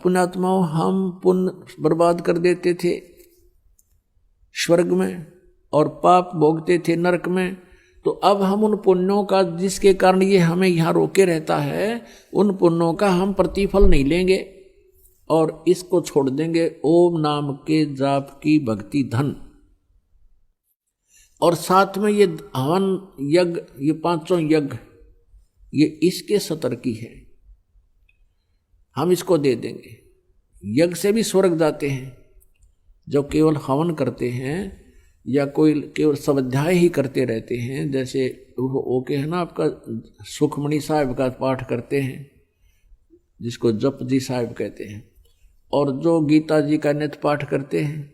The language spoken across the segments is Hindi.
पुण्यात्माओं हम पुण्य बर्बाद कर देते थे स्वर्ग में और पाप भोगते थे नरक में, तो अब हम उन पुण्यों का, जिसके कारण ये हमें यहाँ रोके रहता है, उन पुण्यों का हम प्रतिफल नहीं लेंगे और इसको छोड़ देंगे ओम नाम के जाप की भक्ति धन। और साथ में ये हवन यज्ञ, ये पांचों यज्ञ, ये इसके सतर्की है, हम इसको दे देंगे। यज्ञ से भी स्वर्ग जाते हैं जो केवल हवन करते हैं या कोई केवल स्वाध्याय ही करते रहते हैं, जैसे ओके है ना आपका सुखमणि साहिब का पाठ करते हैं जिसको जप जी साहिब कहते हैं, और जो गीता जी का नित्य पाठ करते हैं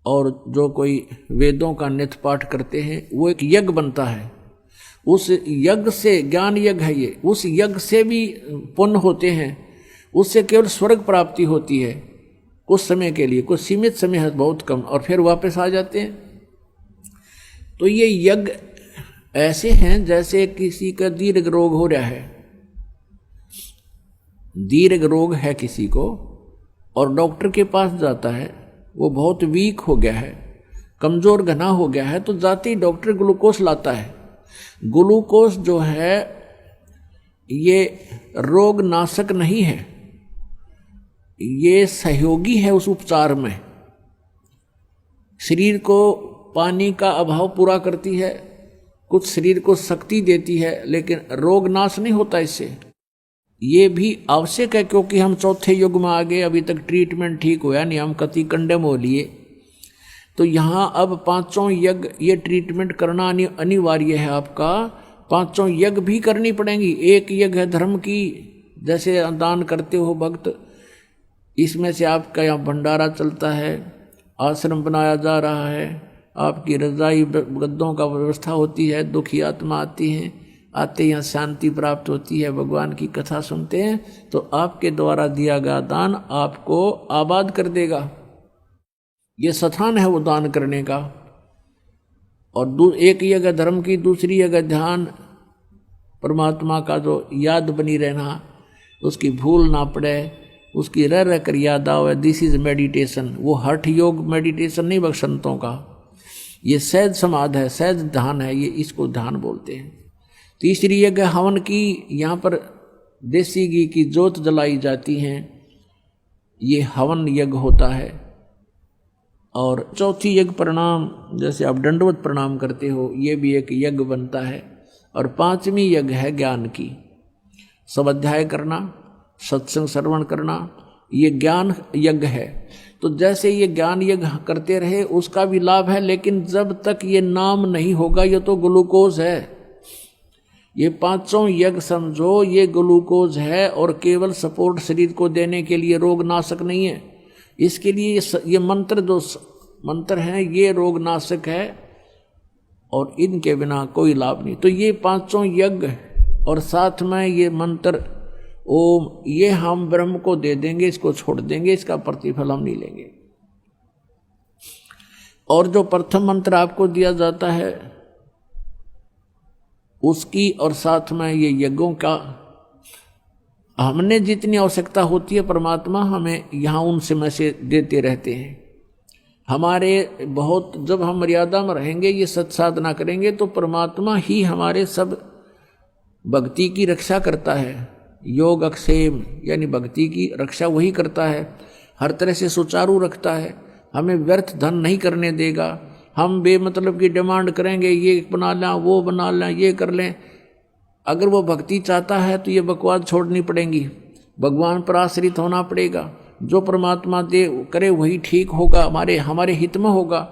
और जो कोई वेदों का नित्य पाठ करते हैं, वो एक यज्ञ बनता है। उस यज्ञ से, ज्ञान यज्ञ है ये, उस यज्ञ से भी पुण्य होते हैं, उससे केवल स्वर्ग प्राप्ति होती है कुछ समय के लिए, कुछ सीमित समय है, बहुत कम, और फिर वापस आ जाते हैं। तो ये यज्ञ ऐसे हैं जैसे किसी का दीर्घ रोग हो रहा है, दीर्घ रोग है किसी को और डॉक्टर के पास जाता है, वो बहुत वीक हो गया है, कमजोर घना हो गया है, तो जाते ही डॉक्टर ग्लूकोज लाता है। ग्लूकोज जो है ये रोग नाशक नहीं है, ये सहयोगी है उस उपचार में। शरीर को पानी का अभाव पूरा करती है, कुछ शरीर को शक्ति देती है, लेकिन रोग नाश नहीं होता इससे। ये भी आवश्यक है क्योंकि हम चौथे युग में आ गए, अभी तक ट्रीटमेंट ठीक हुआ नहीं, हम कति कंडम हो लिए। तो यहाँ अब पांचों यज्ञ ये ट्रीटमेंट करना अनिवार्य है आपका। पांचों यज्ञ भी करनी पड़ेंगी। एक यज्ञ है धर्म की, जैसे दान करते हो भक्त, इसमें से आपका यहाँ भंडारा चलता है, आश्रम बनाया जा रहा है, आपकी रजाई गद्दों का व्यवस्था होती है, दुखी आत्मा आती हैं, आते यहाँ शांति प्राप्त होती है, भगवान की कथा सुनते हैं, तो आपके द्वारा दिया गया दान आपको आबाद कर देगा। ये स्थान है वो दान करने का। और एक जगह धर्म की, दूसरी जगह ध्यान, परमात्मा का जो याद बनी रहना, उसकी भूल ना पड़े, उसकी रह रह कर याद आवे, दिस इज मेडिटेशन। वो हठ योग मेडिटेशन नहीं बख्शंतों का, ये सहज समाध है, सहज ध्यान है, ये इसको ध्यान बोलते हैं। तीसरी जगह हवन की, यहाँ पर देसी घी की जोत जलाई जाती हैं, ये हवन यज्ञ होता है। और चौथी यज्ञ प्रणाम, जैसे आप दंडवत प्रणाम करते हो, ये भी एक यज्ञ बनता है। और पांचवी यज्ञ है ज्ञान की, स्वाध्याय करना, सत्संग श्रवण करना, ये ज्ञान यज्ञ है। तो जैसे ये ज्ञान यज्ञ करते रहे उसका भी लाभ है, लेकिन जब तक ये नाम नहीं होगा, ये तो ग्लूकोज है। ये पांचों यज्ञ समझो, ये ग्लूकोज है और केवल सपोर्ट शरीर को देने के लिए, रोग नाशक नहीं है। इसके लिए ये मंत्र, जो मंत्र हैं, ये रोग नाशक है और इनके बिना कोई लाभ नहीं। तो ये पांचों यज्ञ और साथ में ये मंत्र ओम, ये हम ब्रह्म को दे देंगे, इसको छोड़ देंगे, इसका प्रतिफल हम नहीं लेंगे। और जो प्रथम मंत्र आपको दिया जाता है उसकी, और साथ में ये यज्ञों का, हमने जितनी आवश्यकता होती है परमात्मा हमें यहाँ उन समय से देते रहते हैं। हमारे बहुत, जब हम मर्यादा में रहेंगे, ये सत्साधना करेंगे, तो परमात्मा ही हमारे सब भक्ति की रक्षा करता है। योग अक्षेम यानी भक्ति की रक्षा वही करता है, हर तरह से सुचारू रखता है, हमें व्यर्थ धन नहीं करने देगा। हम बेमतलब की डिमांड करेंगे, ये बना लें, वो बना लें, ये कर लें, अगर वो भक्ति चाहता है तो ये बकवास छोड़नी पड़ेगी, भगवान पर आश्रित होना पड़ेगा। जो परमात्मा दे करे वही ठीक होगा, हमारे हित में होगा।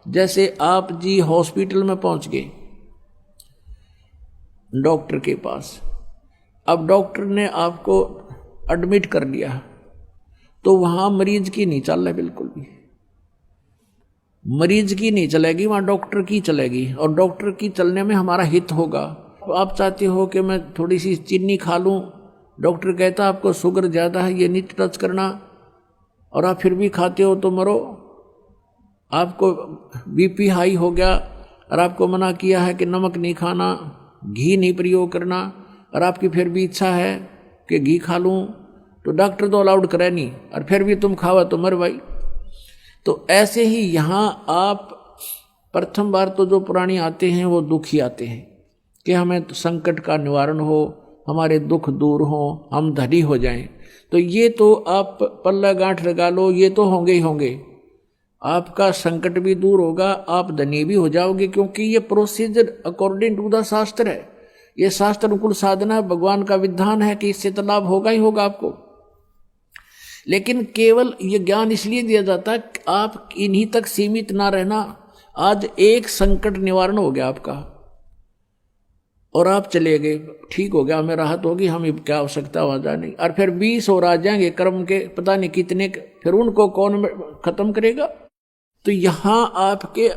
जैसे आप जी हॉस्पिटल में पहुंच गए डॉक्टर के पास, अब डॉक्टर ने आपको एडमिट कर लिया, तो वहाँ मरीज की नहीं चल रहा, बिल्कुल भी मरीज की नहीं चलेगी, वहाँ डॉक्टर की चलेगी, और डॉक्टर की चलने में हमारा हित होगा। आप चाहते हो कि मैं थोड़ी सी चीनी खा लूँ, डॉक्टर कहता आपको शुगर ज़्यादा है, ये नहीं टच करना, और आप फिर भी खाते हो तो मरो। आपको बीपी हाई हो गया और आपको मना किया है कि नमक नहीं खाना, घी नहीं प्रयोग करना, और आपकी फिर भी इच्छा है कि घी खा लूँ, तो डॉक्टर तो अलाउड करे नहीं, और फिर भी तुम खावा तो मर भाई। तो ऐसे ही यहाँ आप प्रथम बार तो जो प्राणी आते हैं वो दुखी आते हैं कि हमें तो संकट का निवारण हो, हमारे दुख दूर हो, हम धनी हो जाएं। तो ये तो आप पल्ला गांठ लगा लो, ये तो होंगे ही होंगे। आपका संकट भी दूर होगा, आप धनी भी हो जाओगे, क्योंकि ये प्रोसीजर अकॉर्डिंग टू द शास्त्र है। ये शास्त्र अनुकूल साधना, भगवान का विधान है कि इससे तो लाभ होगा ही होगा आपको। लेकिन केवल ये ज्ञान इसलिए दिया जाता है आप इन्हीं तक सीमित ना रहना। आज एक संकट निवारण हो गया आपका और आप चले गए, ठीक हो गया, हमें राहत होगी, हमें क्या आवश्यकता वजह नहीं, और फिर 20 और आ जाएंगे कर्म के पता नहीं कितने, फिर उनको कौन खत्म करेगा। तो यहाँ आपके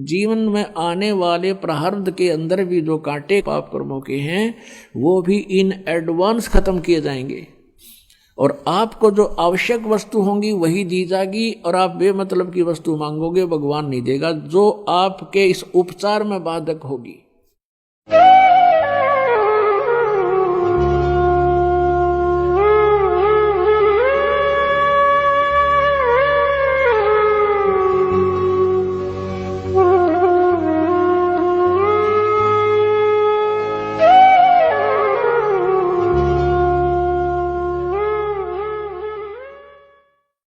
जीवन में आने वाले प्रारब्ध के अंदर भी जो कांटे पाप कर्मों के हैं वो भी इन एडवांस खत्म किए जाएंगे, और आपको जो आवश्यक वस्तु होंगी वही दी जाएगी, और आप बेमतलब की वस्तु मांगोगे भगवान नहीं देगा, जो आपके इस उपचार में बाधक होगी।